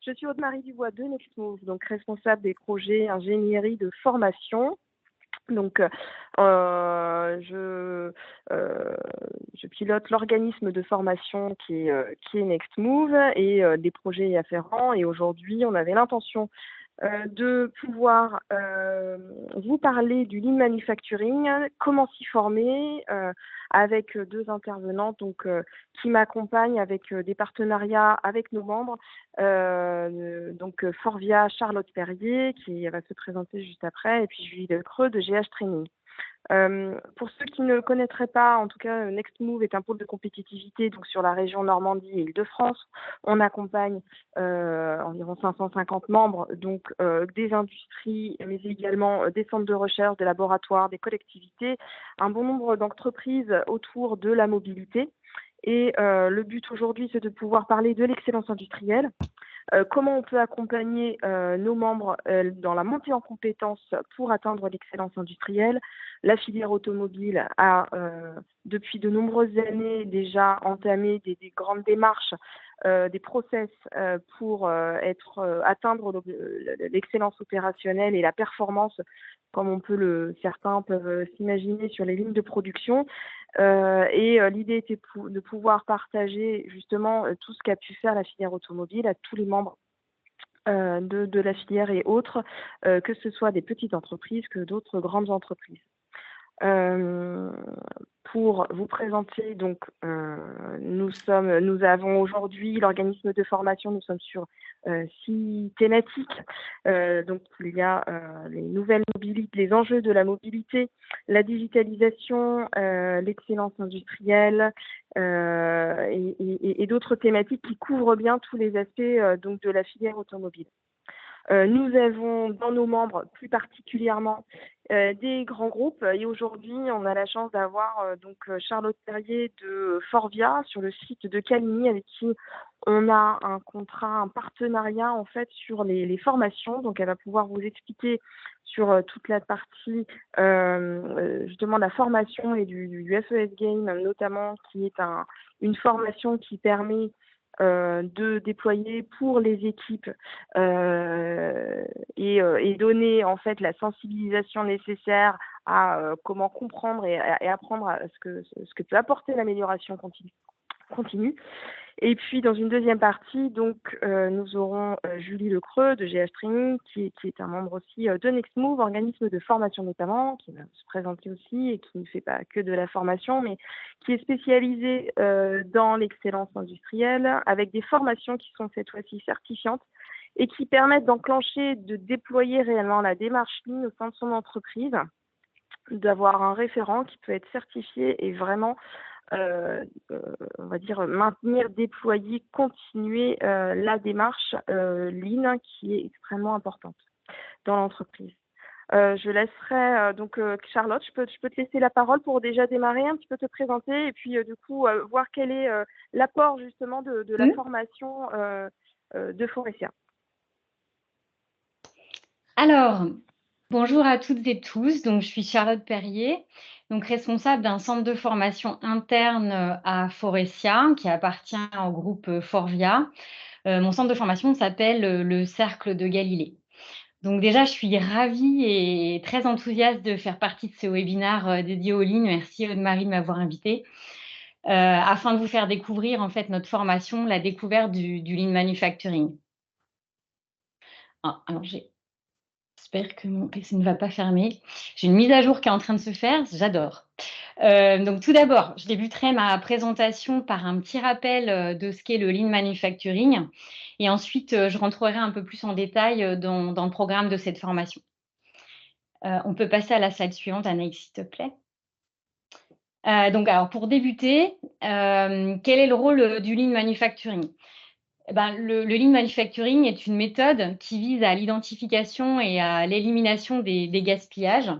Je suis Aude-Marie Dubois de Nextmove, donc responsable des projets ingénierie de formation. Donc, je pilote l'organisme de formation qui est Nextmove et des projets afférents. Et aujourd'hui, on avait l'intention de pouvoir vous parler du lean manufacturing, comment s'y former, avec deux intervenantes qui m'accompagnent avec des partenariats avec nos membres. Forvia Charlotte Perrier, qui va se présenter juste après, et puis Julie Lecreux de GH Training. Pour ceux qui ne connaîtraient pas, en tout cas, Nextmove est un pôle de compétitivité donc sur la région Normandie et Île-de-France. On accompagne environ 550 membres, donc des industries, mais également des centres de recherche, des laboratoires, des collectivités, un bon nombre d'entreprises autour de la mobilité. Et le but aujourd'hui, c'est de pouvoir parler de l'excellence industrielle. Comment on peut accompagner nos membres dans la montée en compétences pour atteindre l'excellence industrielle. La filière automobile a, depuis de nombreuses années, déjà entamé des grandes démarches, des process pour atteindre l'excellence opérationnelle et la performance, comme certains peuvent s'imaginer sur les lignes de production. L'idée était de pouvoir partager justement tout ce qu'a pu faire la filière automobile à tous les membres de la filière et autres, que ce soit des petites entreprises que d'autres grandes entreprises. Pour vous présenter, donc, nous avons aujourd'hui l'organisme de formation, nous sommes sur 6 thématiques. Donc, il y a les nouvelles mobilités, les enjeux de la mobilité, la digitalisation, l'excellence industrielle et d'autres thématiques qui couvrent bien tous les aspects donc de la filière automobile. Nous avons dans nos membres plus particulièrement des grands groupes et aujourd'hui on a la chance d'avoir Charlotte Perrier de Forvia sur le site de Caligny avec qui on a un contrat, un partenariat en fait sur les formations. Donc elle va pouvoir vous expliquer sur toute la partie justement de la formation et du FES Game notamment, qui est une formation qui permet de déployer pour les équipes et donner en fait la sensibilisation nécessaire à comment comprendre et apprendre à ce que peut apporter l'amélioration continue. Et puis dans une deuxième partie, donc nous aurons Julie Lecreux de GH Training, qui est un membre aussi de Nextmove, organisme de formation notamment, qui va se présenter aussi et qui ne fait pas que de la formation, mais qui est spécialisée dans l'excellence industrielle, avec des formations qui sont cette fois-ci certifiantes et qui permettent d'enclencher, de déployer réellement la démarche Lean au sein de son entreprise, d'avoir un référent qui peut être certifié et vraiment on va dire maintenir, déployer, continuer la démarche Lean qui est extrêmement importante dans l'entreprise. Je laisserai Charlotte, je peux te laisser la parole pour déjà démarrer un petit peu te présenter et puis du coup voir quel est l'apport justement de la formation de Forestia. Alors, bonjour à toutes et tous. Donc, je suis Charlotte Perrier, donc responsable d'un centre de formation interne à Forestia, qui appartient au groupe Forvia. Mon centre de formation s'appelle le Cercle de Galilée. Donc déjà, je suis ravie et très enthousiaste de faire partie de ce webinaire dédié au Lean. Merci Aude-Marie de m'avoir invitée. Afin de vous faire découvrir en fait notre formation, la découverte du Lean Manufacturing. Alors j'espère que mon PC ne va pas fermer. J'ai une mise à jour qui est en train de se faire, j'adore. Donc tout d'abord, je débuterai ma présentation par un petit rappel de ce qu'est le Lean Manufacturing et ensuite je rentrerai un peu plus en détail dans le programme de cette formation. On peut passer à la slide suivante, Anaïs, s'il te plaît. Alors pour débuter, quel est le rôle du Lean Manufacturing ? Le Lean Manufacturing est une méthode qui vise à l'identification et à l'élimination des gaspillages.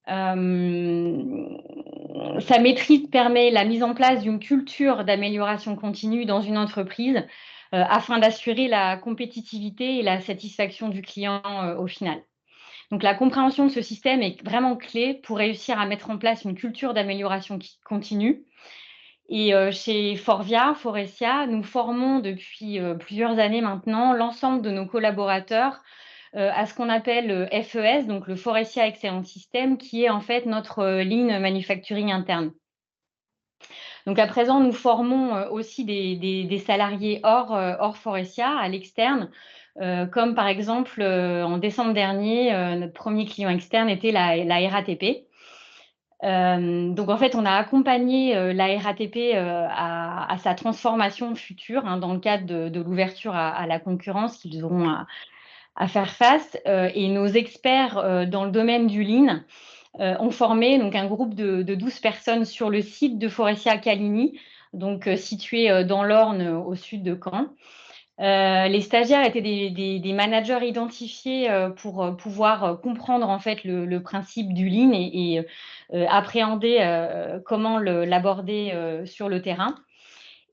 Sa maîtrise permet la mise en place d'une culture d'amélioration continue dans une entreprise afin d'assurer la compétitivité et la satisfaction du client au final. Donc, la compréhension de ce système est vraiment clé pour réussir à mettre en place une culture d'amélioration continue Et chez Foressia, nous formons depuis plusieurs années maintenant l'ensemble de nos collaborateurs à ce qu'on appelle FES, donc le Foressia Excellence System, qui est en fait notre ligne manufacturing interne. Donc à présent, nous formons aussi des salariés hors Foressia, à l'externe, comme par exemple en décembre dernier, notre premier client externe était la RATP. Donc en fait, on a accompagné la RATP à sa transformation future, hein, dans le cadre de l'ouverture à la concurrence qu'ils auront à faire face. Et nos experts dans le domaine du Lean ont formé donc un groupe de 12 personnes sur le site de Foressia à Caligny, donc situé dans l'Orne, au sud de Caen. Les stagiaires étaient des managers identifiés pour pouvoir comprendre en fait le principe du Lean et appréhender comment l'aborder sur le terrain.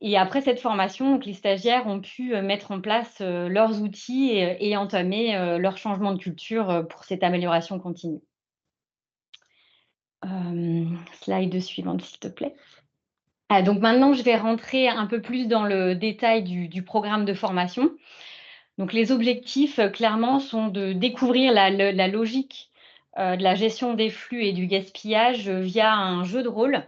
Et après cette formation, donc, les stagiaires ont pu mettre en place leurs outils et entamer leur changement de culture pour cette amélioration continue. Slide suivante, s'il te plaît. Donc maintenant, je vais rentrer un peu plus dans le détail du programme de formation. Donc les objectifs, clairement, sont de découvrir la logique de la gestion des flux et du gaspillage via un jeu de rôle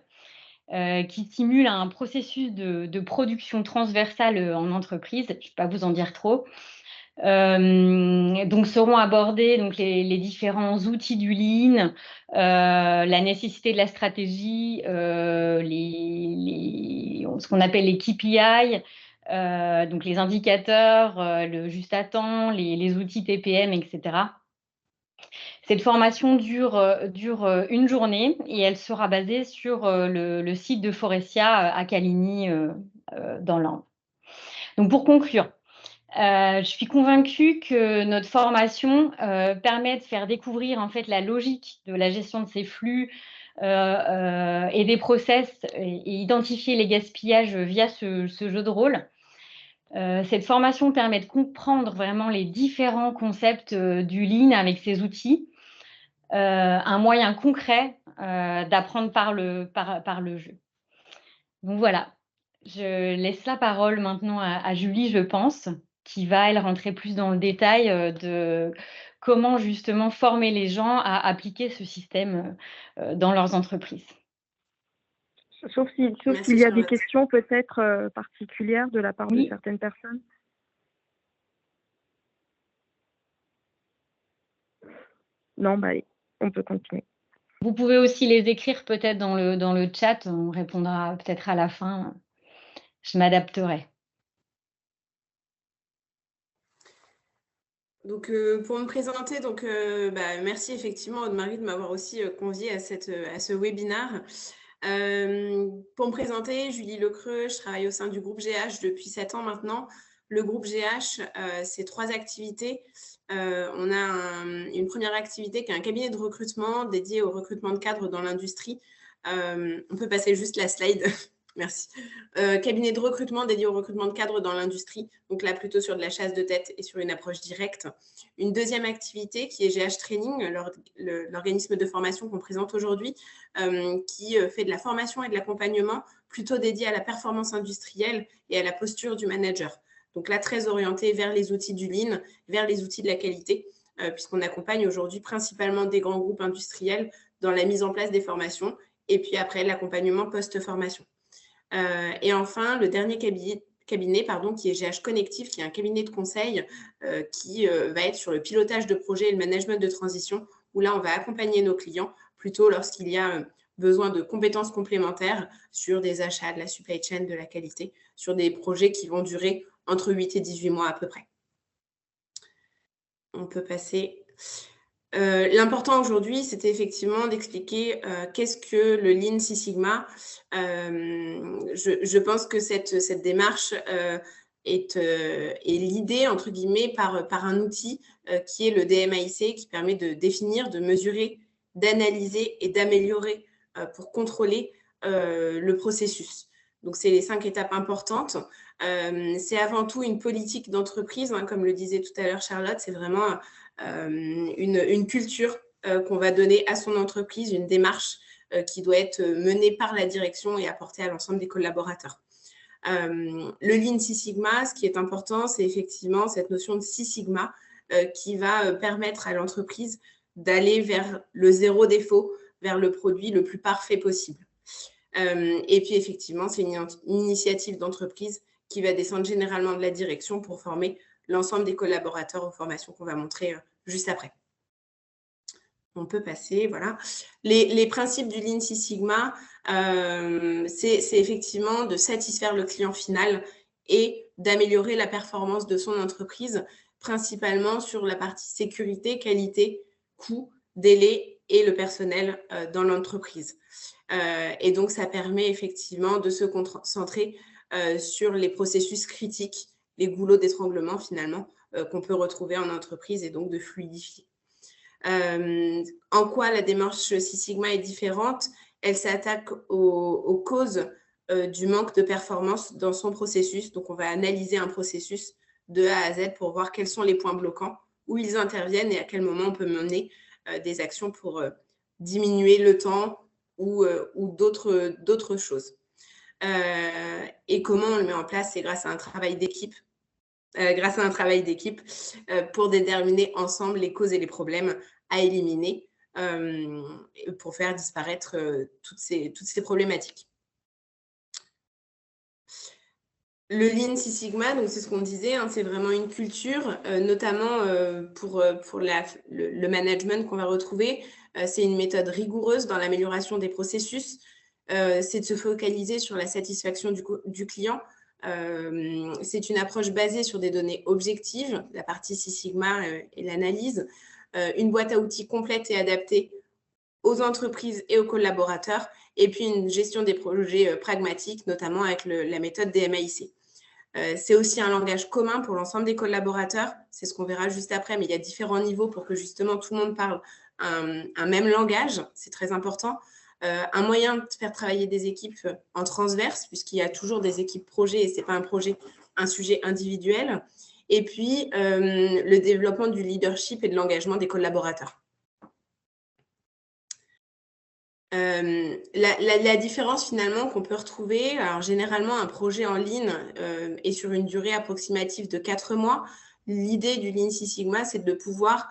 qui simule un processus de production transversale en entreprise. Je ne vais pas vous en dire trop. Donc seront abordés donc, les différents outils du Lean, la nécessité de la stratégie, ce qu'on appelle les KPI, donc les indicateurs, le juste à temps, les outils TPM, etc. Cette formation dure une journée et elle sera basée sur le site de Foressia à Caligny, dans l'Orne. Donc pour conclure, je suis convaincue que notre formation permet de faire découvrir en fait la logique de la gestion de ces flux et des process et identifier les gaspillages via ce jeu de rôle. Cette formation permet de comprendre vraiment les différents concepts du Lean avec ses outils, un moyen concret d'apprendre par le jeu. Donc voilà, je laisse la parole maintenant à Julie, je pense, qui va, elle, rentrer plus dans le détail de comment justement former les gens à appliquer ce système dans leurs entreprises. Sauf s'il Merci, y a des Charlotte. questions peut-être particulières de la part de certaines personnes. Non, bah, on peut continuer. Vous pouvez aussi les écrire peut-être dans le chat, on répondra peut-être à la fin. Je m'adapterai. Donc, pour me présenter, donc, merci effectivement Aude-Marie de m'avoir aussi conviée à ce webinaire. Pour me présenter, Julie Lecreux, je travaille au sein du groupe GH depuis 7 ans maintenant. Le groupe GH, c'est 3 activités. On a une première activité qui est un cabinet de recrutement dédié au recrutement de cadres dans l'industrie. On peut passer juste la slide. Merci. Cabinet de recrutement dédié au recrutement de cadres dans l'industrie, donc là plutôt sur de la chasse de tête et sur une approche directe. Une deuxième activité qui est GH Training, l'organisme de formation qu'on présente aujourd'hui, qui fait de la formation et de l'accompagnement plutôt dédié à la performance industrielle et à la posture du manager. Donc là, très orienté vers les outils du Lean, vers les outils de la qualité, puisqu'on accompagne aujourd'hui principalement des grands groupes industriels dans la mise en place des formations et puis après l'accompagnement post-formation. Et enfin, le dernier cabinet, qui est GH Connectif, qui est un cabinet de conseil qui va être sur le pilotage de projet et le management de transition, où là, on va accompagner nos clients plutôt lorsqu'il y a besoin de compétences complémentaires sur des achats, de la supply chain, de la qualité, sur des projets qui vont durer entre 8 et 18 mois à peu près. On peut passer... L'important aujourd'hui, c'était effectivement d'expliquer qu'est-ce que le Lean Six Sigma. Je pense que cette démarche est l'idée, entre guillemets, par un outil qui est le DMAIC, qui permet de définir, de mesurer, d'analyser et d'améliorer pour contrôler le processus. Donc, c'est les 5 étapes importantes. C'est avant tout une politique d'entreprise, hein, comme le disait tout à l'heure Charlotte, c'est vraiment une culture qu'on va donner à son entreprise, une démarche qui doit être mené par la direction et apporté à l'ensemble des collaborateurs. Le Lean Six Sigma, ce qui est important, c'est effectivement cette notion de Six Sigma qui va permettre à l'entreprise d'aller vers le zéro défaut, vers le produit le plus parfait possible. Et puis, effectivement, c'est une initiative d'entreprise qui va descendre généralement de la direction pour former l'ensemble des collaborateurs aux formations qu'on va montrer juste après. On peut passer, voilà. Les principes du Lean Six Sigma, c'est effectivement de satisfaire le client final et d'améliorer la performance de son entreprise, principalement sur la partie sécurité, qualité, coût, délai et le personnel dans l'entreprise. Et donc, ça permet effectivement de se concentrer sur les processus critiques, les goulots d'étranglement finalement qu'on peut retrouver en entreprise et donc de fluidifier. En quoi la démarche Six Sigma est différente? Elle s'attaque aux causes du manque de performance dans son processus. Donc, on va analyser un processus de A à Z pour voir quels sont les points bloquants, où ils interviennent et à quel moment on peut mener des actions pour diminuer le temps ou d'autres choses. Et comment on le met en place? C'est grâce à un travail d'équipe. Pour déterminer ensemble les causes et les problèmes à éliminer pour faire disparaître toutes ces problématiques. Le Lean Six Sigma, donc c'est ce qu'on disait, hein, c'est vraiment une culture, notamment pour le management qu'on va retrouver. C'est une méthode rigoureuse dans l'amélioration des processus. C'est de se focaliser sur la satisfaction du client. C'est une approche basée sur des données objectives, la partie Six Sigma et l'analyse, une boîte à outils complète et adaptée aux entreprises et aux collaborateurs, et puis une gestion des projets pragmatiques, notamment avec la méthode DMAIC. C'est aussi un langage commun pour l'ensemble des collaborateurs, c'est ce qu'on verra juste après, mais il y a différents niveaux pour que justement tout le monde parle un même langage, c'est très important. Un moyen de faire travailler des équipes en transverse, puisqu'il y a toujours des équipes projets et ce n'est pas un sujet individuel. Et puis, le développement du leadership et de l'engagement des collaborateurs. La différence finalement qu'on peut retrouver, alors généralement un projet en Lean est sur une durée approximative de 4 mois. L'idée du Lean Six Sigma, c'est de pouvoir,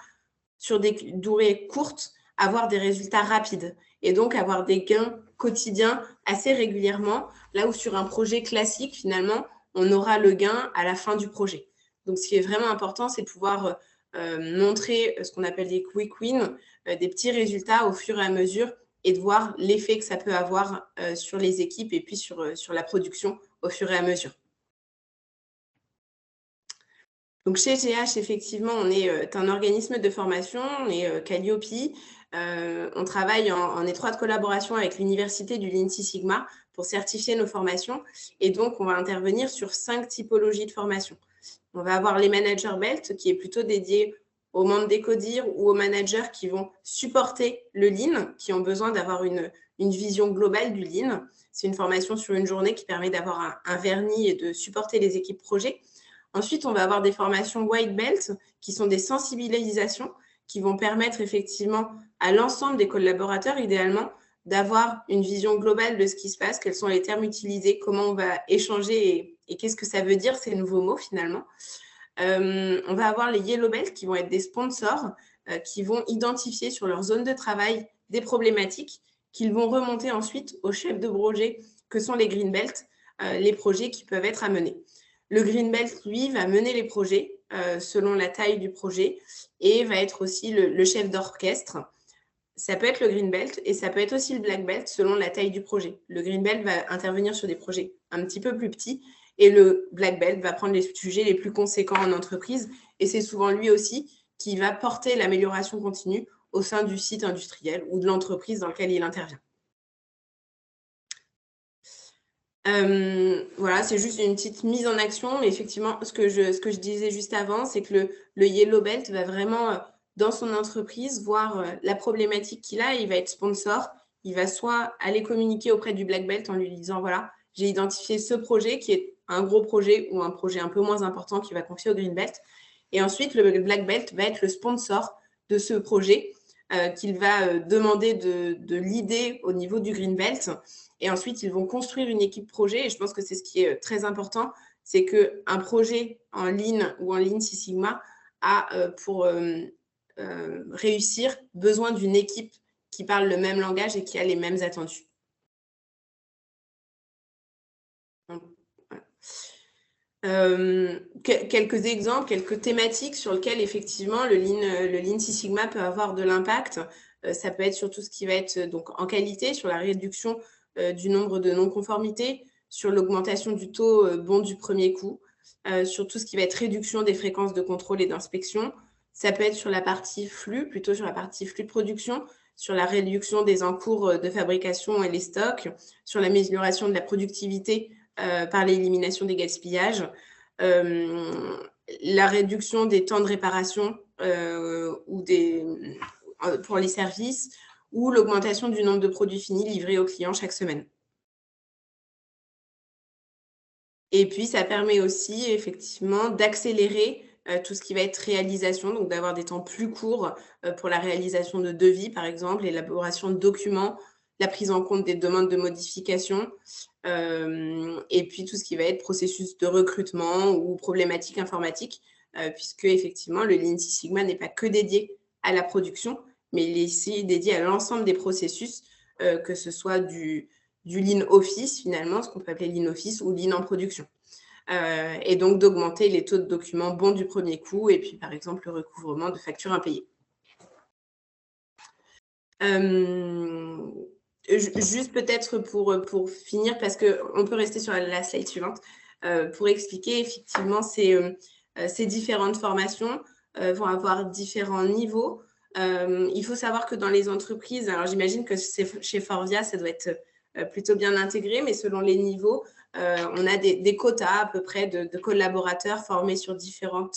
sur des durées courtes, avoir des résultats rapides et donc avoir des gains quotidiens assez régulièrement, là où sur un projet classique, finalement, on aura le gain à la fin du projet. Donc, ce qui est vraiment important, c'est de pouvoir montrer ce qu'on appelle des quick wins, des petits résultats au fur et à mesure et de voir l'effet que ça peut avoir sur les équipes et puis sur la production au fur et à mesure. Donc, chez GH, effectivement, on est un organisme de formation, on est Calliope. On travaille en étroite collaboration avec l'Université du Lean Six Sigma pour certifier nos formations. Et donc, on va intervenir sur 5 typologies de formation. On va avoir les Manager Belt, qui est plutôt dédié aux membres des CODIR ou aux managers qui vont supporter le Lean, qui ont besoin d'avoir une vision globale du Lean. C'est une formation sur une journée qui permet d'avoir un vernis et de supporter les équipes projets. Ensuite, on va avoir des formations White Belt, qui sont des sensibilisations qui vont permettre effectivement à l'ensemble des collaborateurs, idéalement, d'avoir une vision globale de ce qui se passe, quels sont les termes utilisés, comment on va échanger et qu'est-ce que ça veut dire ces nouveaux mots finalement. On va avoir les Yellow Belt qui vont être des sponsors qui vont identifier sur leur zone de travail des problématiques qu'ils vont remonter ensuite aux chefs de projet que sont les Green Belt, les projets qui peuvent être à mener. Le Green Belt, lui, va mener les projets selon la taille du projet et va être aussi le chef d'orchestre. Ça peut être le Green Belt et ça peut être aussi le Black Belt selon la taille du projet. Le Green Belt va intervenir sur des projets un petit peu plus petits et le Black Belt va prendre les sujets les plus conséquents en entreprise et c'est souvent lui aussi qui va porter l'amélioration continue au sein du site industriel ou de l'entreprise dans laquelle il intervient. Voilà, c'est juste une petite mise en action. Mais effectivement, ce que je disais juste avant, c'est que le Yellow Belt va vraiment, dans son entreprise, voir la problématique qu'il a. Il va être sponsor. Il va soit aller communiquer auprès du Black Belt en lui disant, voilà, j'ai identifié ce projet qui est un gros projet ou un projet un peu moins important qu'il va confier au Green Belt. Et ensuite, le Black Belt va être le sponsor de ce projet qu'il va demander de l'idée au niveau du Green Belt. Et ensuite, ils vont construire une équipe projet. Et je pense que c'est ce qui est très important, c'est qu'un projet en Lean ou en Lean Six Sigma a, pour réussir, besoin d'une équipe qui parle le même langage et qui a les mêmes attendus. Donc, voilà. Quelques exemples, quelques thématiques sur lesquelles effectivement le Lean Six Sigma peut avoir de l'impact. Ça peut être sur tout ce qui va être donc en qualité, sur la réduction du nombre de non-conformités, sur l'augmentation du taux bon du premier coup, sur tout ce qui va être réduction des fréquences de contrôle et d'inspection. Ça peut être sur la partie flux, plutôt sur la partie flux de production, sur la réduction des encours de fabrication et les stocks, sur l'amélioration de la productivité par l'élimination des gaspillages, la réduction des temps de réparation pour les services ou l'augmentation du nombre de produits finis livrés aux clients chaque semaine. Et puis, ça permet aussi effectivement d'accélérer tout ce qui va être réalisation, donc d'avoir des temps plus courts pour la réalisation de devis, par exemple, l'élaboration de documents, la prise en compte des demandes de modification, et puis tout ce qui va être processus de recrutement ou problématiques informatiques, puisque effectivement, le Lean Six Sigma n'est pas que dédié à la production, mais il est ici dédié à l'ensemble des processus, que ce soit du Lean Office, finalement, ce qu'on peut appeler Lean Office ou Lean en production. Et donc d'augmenter les taux de documents bons du premier coup et puis, par exemple, le recouvrement de factures impayées. Juste peut-être pour finir, parce qu'on peut rester sur la slide suivante, pour expliquer effectivement ces différentes formations vont avoir différents niveaux. Il faut savoir que dans les entreprises, alors j'imagine que chez Forvia, ça doit être plutôt bien intégré, mais selon les niveaux, on a des quotas à peu près de collaborateurs formés sur différents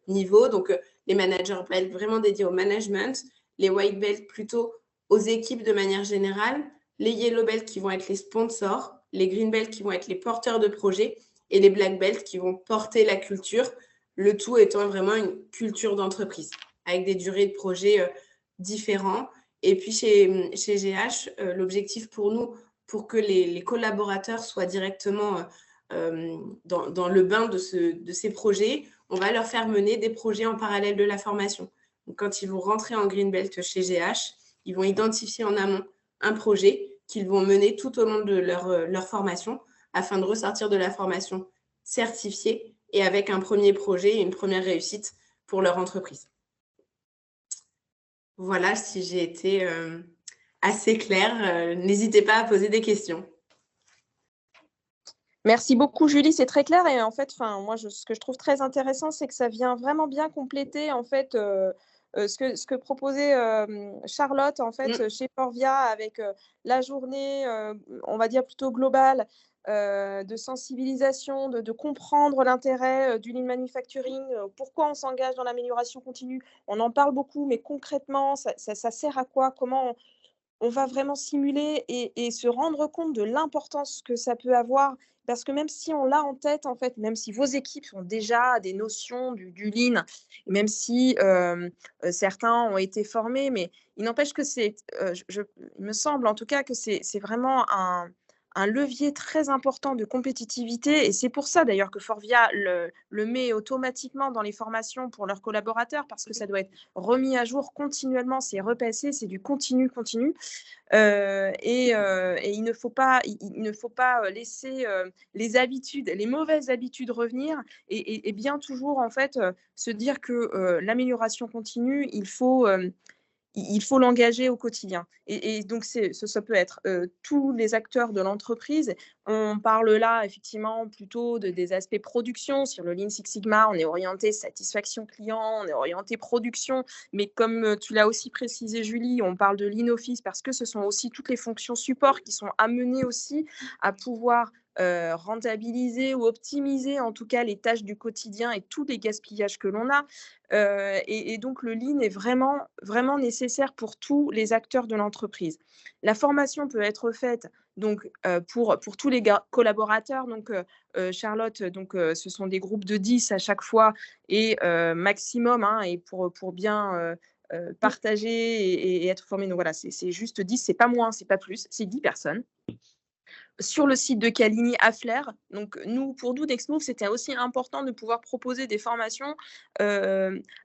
niveaux. Donc, les managers belt vraiment dédiés au management, les white belt plutôt aux équipes de manière générale, les yellow belt qui vont être les sponsors, les green belt qui vont être les porteurs de projets et les black belt qui vont porter la culture, le tout étant vraiment une culture d'entreprise avec des durées de projet différents. Et puis chez GH, l'objectif pour nous, pour que les collaborateurs soient directement dans le bain de ces projets, on va leur faire mener des projets en parallèle de la formation. Donc, quand ils vont rentrer en green belt chez GH, ils vont identifier en amont un projet qu'ils vont mener tout au long de leur formation afin de ressortir de la formation certifiée et avec un premier projet et une première réussite pour leur entreprise. Voilà, si j'ai été assez claire, n'hésitez pas à poser des questions. Merci beaucoup, Julie, c'est très clair. Et en fait, moi, ce que je trouve très intéressant, c'est que ça vient vraiment bien compléter en fait, ce que proposait Charlotte en fait, chez Forvia avec la journée, on va dire plutôt globale, de sensibilisation, de comprendre l'intérêt du lean manufacturing, pourquoi on s'engage dans l'amélioration continue. On en parle beaucoup, mais concrètement, ça sert à quoi? Comment on va vraiment simuler et se rendre compte de l'importance que ça peut avoir. Parce que même si on l'a en tête, en fait, même si vos équipes ont déjà des notions du lean, même si certains ont été formés, mais il n'empêche que il me semble en tout cas que c'est vraiment un levier très important de compétitivité. Et c'est pour ça d'ailleurs que Forvia le met automatiquement dans les formations pour leurs collaborateurs, parce que ça doit être remis à jour continuellement, c'est repassé, c'est du continu. Et il ne faut pas laisser les mauvaises habitudes revenir et bien toujours en fait se dire que l'amélioration continue, il faut l'engager au quotidien. Et donc, ça peut être tous les acteurs de l'entreprise. On parle là, effectivement, plutôt des aspects production. Sur le Lean Six Sigma, on est orienté satisfaction client, on est orienté production. Mais comme tu l'as aussi précisé, Julie, on parle de Lean Office parce que ce sont aussi toutes les fonctions support qui sont amenées aussi à pouvoir rentabiliser ou optimiser en tout cas les tâches du quotidien et tous les gaspillages que l'on a. Et donc, le lean est vraiment, vraiment nécessaire pour tous les acteurs de l'entreprise. La formation peut être faite donc, pour tous les collaborateurs. Donc, Charlotte, donc, ce sont des groupes de 10 à chaque fois et maximum, et pour bien partager et être formés. Donc voilà, c'est juste 10, c'est pas moins, c'est pas plus, c'est 10 personnes. Sur le site de Caligny à Flers. Donc pour nous, Nextmove, c'était aussi important de pouvoir proposer des formations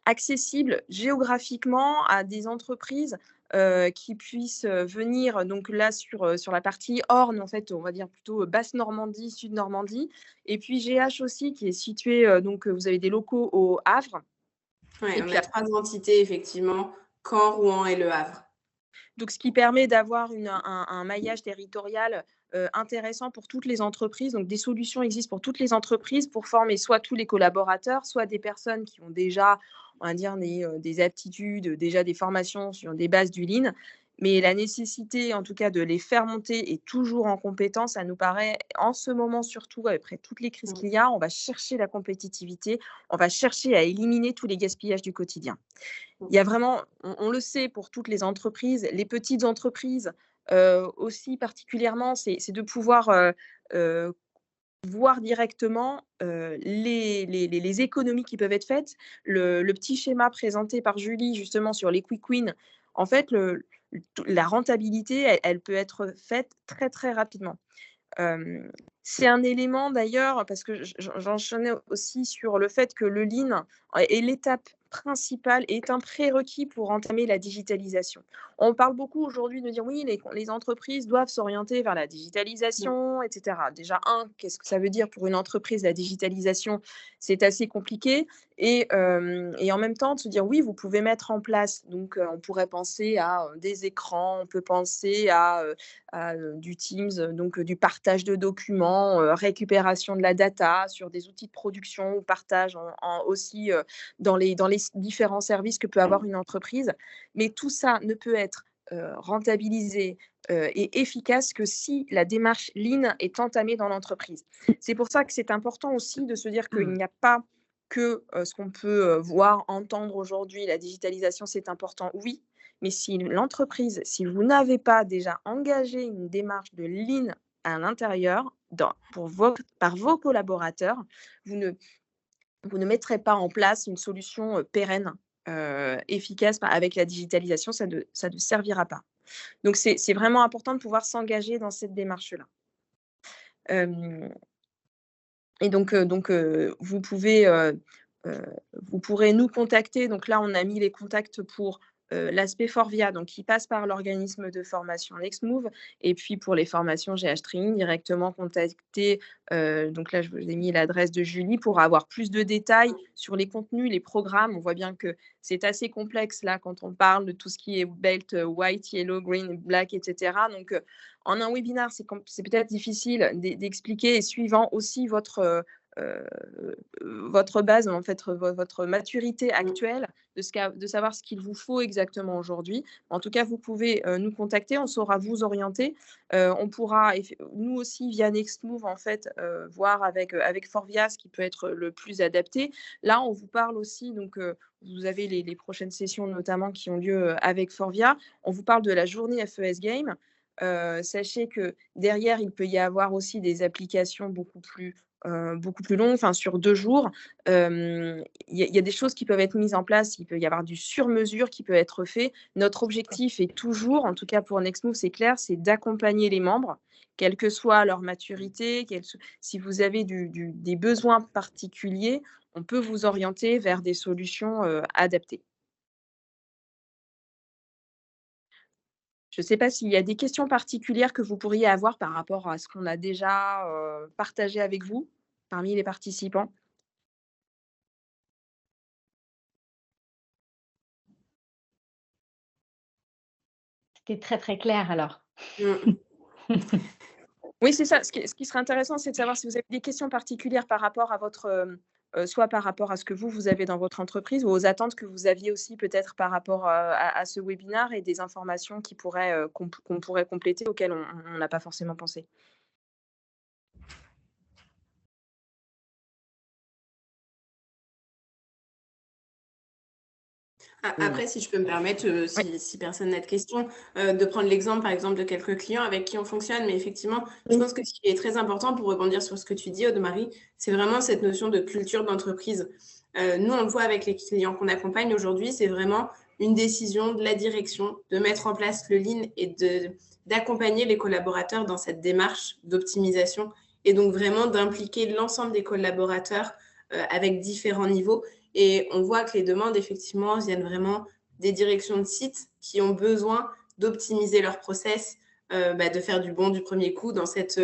accessibles géographiquement à des entreprises qui puissent venir, donc là sur la partie Orne, en fait, on va dire plutôt basse Normandie, sud Normandie, et puis GH aussi qui est situé, donc vous avez des locaux au Havre. Ouais, on a 3 entités effectivement, Caen, Rouen et Le Havre. Donc, ce qui permet d'avoir un maillage territorial intéressant pour toutes les entreprises. Donc, des solutions existent pour toutes les entreprises pour former soit tous les collaborateurs, soit des personnes qui ont déjà, on va dire, des aptitudes, déjà des formations sur des bases du Lean. Mais la nécessité, en tout cas, de les faire monter et toujours en compétence, ça nous paraît, en ce moment surtout, après toutes les crises qu'il y a, on va chercher la compétitivité, on va chercher à éliminer tous les gaspillages du quotidien. Il y a vraiment, on le sait pour toutes les entreprises, les petites entreprises aussi particulièrement, c'est de pouvoir voir directement les économies qui peuvent être faites. Le petit schéma présenté par Julie justement sur les quick wins, en fait, la rentabilité, elle peut être faite très, très rapidement. C'est un élément d'ailleurs, parce que j'enchaînais aussi sur le fait que le Lean est l'étape principale, est un prérequis pour entamer la digitalisation. On parle beaucoup aujourd'hui de dire oui, les entreprises doivent s'orienter vers la digitalisation, etc. Déjà, qu'est-ce que ça veut dire pour une entreprise, la digitalisation? C'est assez compliqué. Et en même temps, de se dire oui, vous pouvez mettre en place, donc on pourrait penser à des écrans, on peut penser à du Teams, donc du partage de documents, récupération de la data sur des outils de production ou partage aussi dans les différents services que peut avoir une entreprise. Mais tout ça ne peut être rentabilisé et efficace que si la démarche Lean est entamée dans l'entreprise. C'est pour ça que c'est important aussi de se dire qu'il n'y a pas que ce qu'on peut voir, entendre aujourd'hui, la digitalisation, c'est important, oui, mais si l'entreprise, si vous n'avez pas déjà engagé une démarche de Lean à l'intérieur, par vos collaborateurs, vous ne mettrez pas en place une solution pérenne, efficace avec la digitalisation, ça ne servira pas. Donc, c'est vraiment important de pouvoir s'engager dans cette démarche-là. Et donc, vous pourrez nous contacter. Donc là, on a mis les contacts pour l'aspect Forvia, donc qui passe par l'organisme de formation Nextmove, et puis pour les formations GH Training, directement contacter. Donc là, je vous ai mis l'adresse de Julie pour avoir plus de détails sur les contenus, les programmes. On voit bien que c'est assez complexe là quand on parle de tout ce qui est belt, white, yellow, green, black, etc. Donc, en un webinaire, c'est peut-être difficile d'expliquer, et suivant aussi votre base, en fait, votre maturité actuelle, de savoir ce qu'il vous faut exactement aujourd'hui. En tout cas, vous pouvez nous contacter, on saura vous orienter. On pourra, nous aussi, via Nextmove, en fait, voir avec Forvia ce qui peut être le plus adapté. Là, on vous parle aussi, donc vous avez les prochaines sessions notamment qui ont lieu avec Forvia. On vous parle de la journée FES Game. Sachez que derrière, il peut y avoir aussi des applications beaucoup plus longues, enfin sur 2 jours. Il y a des choses qui peuvent être mises en place, il peut y avoir du sur-mesure qui peut être fait. Notre objectif est toujours, en tout cas pour Nextmove, c'est clair, c'est d'accompagner les membres, quelle que soit leur maturité, si vous avez des besoins particuliers, on peut vous orienter vers des solutions adaptées. Je ne sais pas s'il y a des questions particulières que vous pourriez avoir par rapport à ce qu'on a déjà partagé avec vous, parmi les participants. C'était très, très clair alors. Oui, c'est ça. Ce qui serait intéressant, c'est de savoir si vous avez des questions particulières par rapport à votre, soit par rapport à ce que vous avez dans votre entreprise, ou aux attentes que vous aviez aussi peut-être par rapport à ce webinaire, et des informations qu'on pourrait compléter, auxquelles on n'a pas forcément pensé. Après, si je peux me permettre, si personne n'a de questions, de prendre l'exemple, par exemple, de quelques clients avec qui on fonctionne. Mais effectivement, je pense que ce qui est très important, pour rebondir sur ce que tu dis, Aude-Marie, c'est vraiment cette notion de culture d'entreprise. Nous, on le voit avec les clients qu'on accompagne aujourd'hui, c'est vraiment une décision de la direction de mettre en place le Lean et d'accompagner les collaborateurs dans cette démarche d'optimisation et donc vraiment d'impliquer l'ensemble des collaborateurs avec différents niveaux. Et on voit que les demandes, effectivement, viennent vraiment des directions de sites qui ont besoin d'optimiser leur process, de faire du bon du premier coup dans cette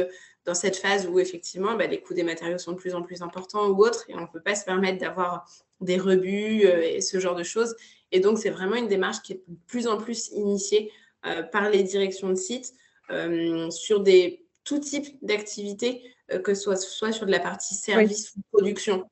phase où, effectivement, les coûts des matériaux sont de plus en plus importants ou autres, et on ne peut pas se permettre d'avoir des rebuts et ce genre de choses. Et donc, c'est vraiment une démarche qui est de plus en plus initiée par les directions de sites sur tout type d'activité, que ce soit sur de la partie service ou production.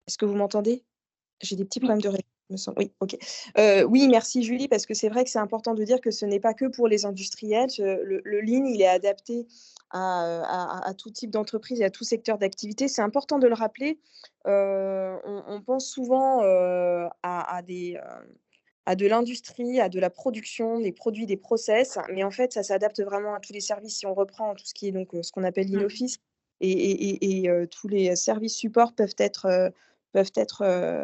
Est-ce que vous m'entendez? J'ai des petits problèmes de réseau, me semble. Oui, OK. Oui, merci Julie, parce que c'est vrai que c'est important de dire que ce n'est pas que pour les industriels. Le Lean, il est adapté à tout type d'entreprise et à tout secteur d'activité. C'est important de le rappeler. On pense souvent à de l'industrie, à de la production, des produits, des process, mais en fait, ça s'adapte vraiment à tous les services. Si on reprend tout ce qui est donc ce qu'on appelle l'in-office et tous les services supports peuvent être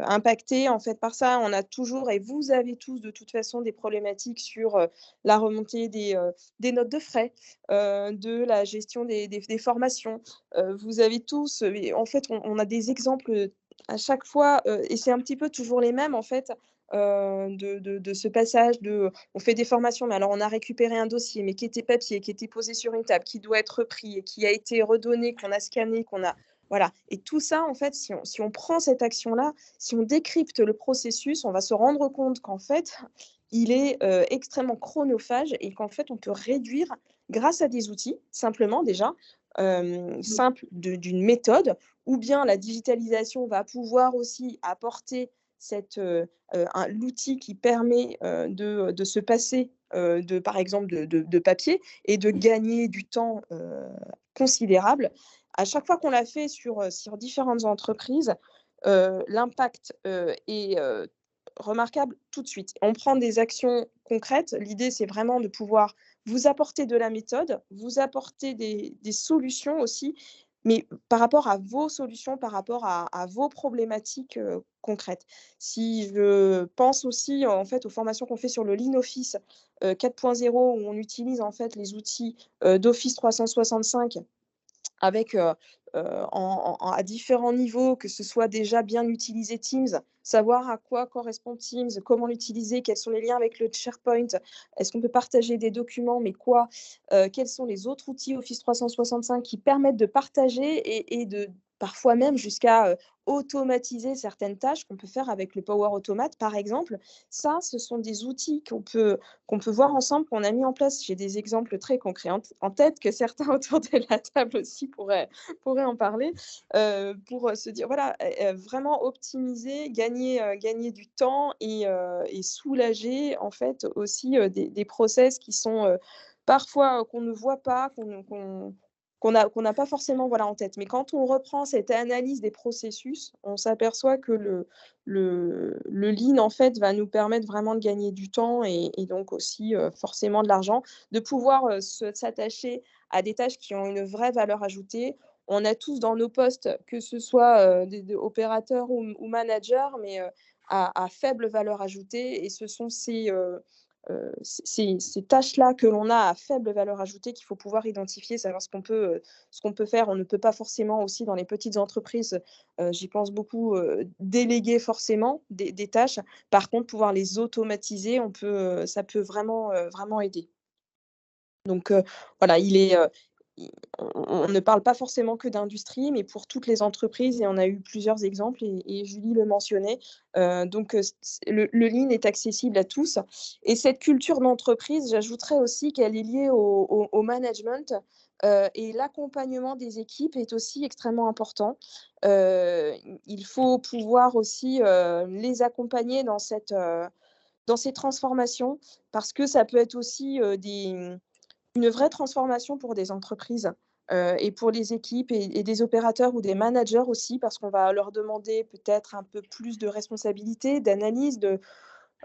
impactés en fait par ça. On a toujours, et vous avez tous de toute façon, des problématiques sur la remontée des notes de frais, de la gestion des formations. Vous avez tous, en fait, on a des exemples à chaque fois, et c'est un petit peu toujours les mêmes en fait, de ce passage on fait des formations, mais alors on a récupéré un dossier, mais qui était papier, qui était posé sur une table, qui doit être repris et qui a été redonné, qu'on a scanné, qu'on a... Voilà. Et tout ça, en fait, si on prend cette action-là, si on décrypte le processus, on va se rendre compte qu'en fait, il est extrêmement chronophage et qu'en fait, on peut réduire grâce à des outils, simplement déjà, simples d'une méthode, ou bien la digitalisation va pouvoir aussi apporter l'outil qui permet de se passer par exemple de papier et de gagner du temps considérable. À chaque fois qu'on l'a fait sur différentes entreprises, l'impact est remarquable tout de suite. On prend des actions concrètes. L'idée, c'est vraiment de pouvoir vous apporter de la méthode, vous apporter des solutions aussi, mais par rapport à vos solutions, par rapport à vos problématiques concrètes. Si je pense aussi en fait aux formations qu'on fait sur le Lean Office 4.0, où on utilise en fait les outils d'Office 365 avec à différents niveaux, que ce soit déjà bien utiliser Teams, savoir à quoi correspond Teams, comment l'utiliser, quels sont les liens avec le SharePoint, est-ce qu'on peut partager des documents, mais quoi, quels sont les autres outils Office 365 qui permettent de partager et de parfois même jusqu'à automatiser certaines tâches qu'on peut faire avec le Power Automate, par exemple. Ça, ce sont des outils qu'on peut voir ensemble, qu'on a mis en place. J'ai des exemples très concrets en tête que certains autour de la table aussi pourraient en parler, pour se dire, voilà, vraiment optimiser, gagner du temps et soulager en fait aussi des process qui sont parfois qu'on ne voit pas, qu'on n'a pas forcément voilà, en tête. Mais quand on reprend cette analyse des processus, on s'aperçoit que le Lean, en fait, va nous permettre vraiment de gagner du temps et donc aussi forcément de l'argent, de pouvoir s'attacher à des tâches qui ont une vraie valeur ajoutée. On a tous dans nos postes, que ce soit des opérateurs ou managers, mais à faible valeur ajoutée. Et ce sont ces tâches-là que l'on a à faible valeur ajoutée qu'il faut pouvoir identifier, savoir ce qu'on peut faire. On ne peut pas forcément aussi dans les petites entreprises, j'y pense beaucoup, déléguer forcément des tâches. Par contre, pouvoir les automatiser, ça peut vraiment, vraiment aider. Donc voilà, on ne parle pas forcément que d'industrie, mais pour toutes les entreprises, et on a eu plusieurs exemples, et Julie le mentionnait. Donc le Lean est accessible à tous. Et cette culture d'entreprise, j'ajouterais aussi qu'elle est liée au management, et l'accompagnement des équipes est aussi extrêmement important. Il faut pouvoir aussi les accompagner dans ces transformations, parce que ça peut être aussi une vraie transformation pour des entreprises. et pour les équipes et des opérateurs ou des managers aussi, parce qu'on va leur demander peut-être un peu plus de responsabilité, d'analyse,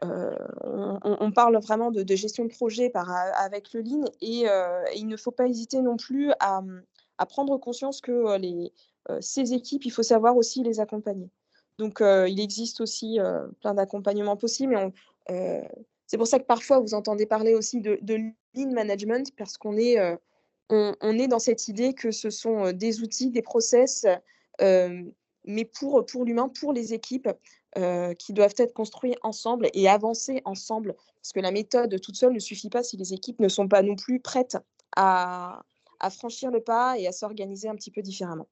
on parle vraiment de gestion de projet avec le Lean et il ne faut pas hésiter non plus à prendre conscience que ces équipes, il faut savoir aussi les accompagner. Donc, il existe aussi plein d'accompagnements possibles. C'est pour ça que parfois, vous entendez parler aussi de Lean Management, parce qu'on est dans cette idée que ce sont des outils, des process, mais pour l'humain, pour les équipes, qui doivent être construits ensemble et avancer ensemble. Parce que la méthode toute seule ne suffit pas si les équipes ne sont pas non plus prêtes à franchir le pas et à s'organiser un petit peu différemment.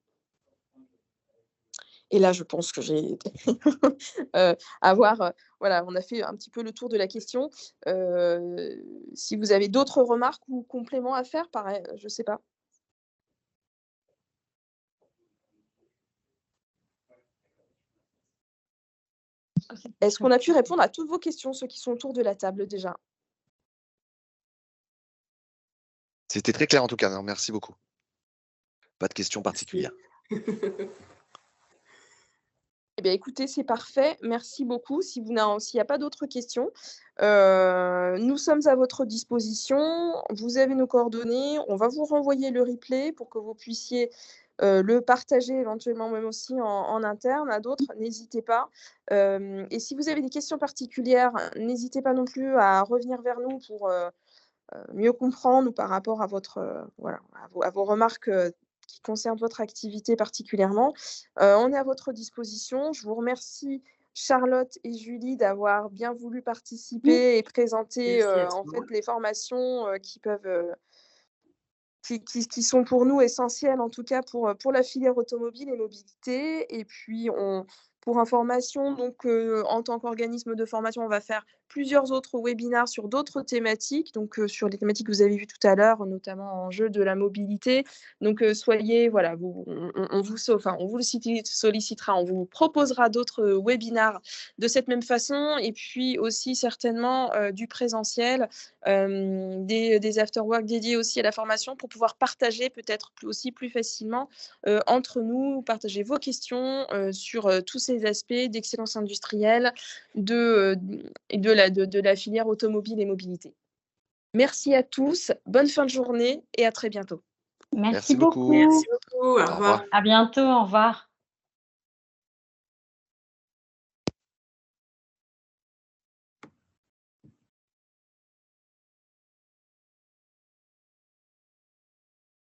Et là, je pense que j'ai voilà, on a fait un petit peu le tour de la question. Si vous avez d'autres remarques ou compléments à faire, pareil, je ne sais pas. Est-ce qu'on a pu répondre à toutes vos questions, ceux qui sont autour de la table déjà? C'était très clair en tout cas, non, merci beaucoup. Pas de questions particulières. Eh bien, écoutez, c'est parfait. Merci beaucoup. S'il n'y a pas d'autres questions, nous sommes à votre disposition. Vous avez nos coordonnées. On va vous renvoyer le replay pour que vous puissiez le partager éventuellement même aussi en interne à d'autres. N'hésitez pas. Et si vous avez des questions particulières, n'hésitez pas non plus à revenir vers nous pour mieux comprendre ou par rapport à vos remarques qui concernent votre activité particulièrement. On est à votre disposition. Je vous remercie, Charlotte et Julie, d'avoir bien voulu participer et présenter en fait les formations qui sont pour nous essentielles, en tout cas pour la filière automobile et mobilité. Et puis, pour information, donc, en tant qu'organisme de formation, on va faire plusieurs autres webinaires sur d'autres thématiques, donc sur les thématiques que vous avez vues tout à l'heure, notamment enjeux de la mobilité. Donc, soyez, voilà, on vous sollicitera, on vous proposera d'autres webinaires de cette même façon, et puis aussi certainement du présentiel, des after-work dédiés aussi à la formation pour pouvoir partager peut-être plus facilement entre nous, partager vos questions sur tous ces aspects d'excellence industrielle de la filière automobile et mobilité. Merci à tous, bonne fin de journée et à très bientôt. Merci beaucoup. Merci beaucoup, au revoir. À bientôt, au revoir.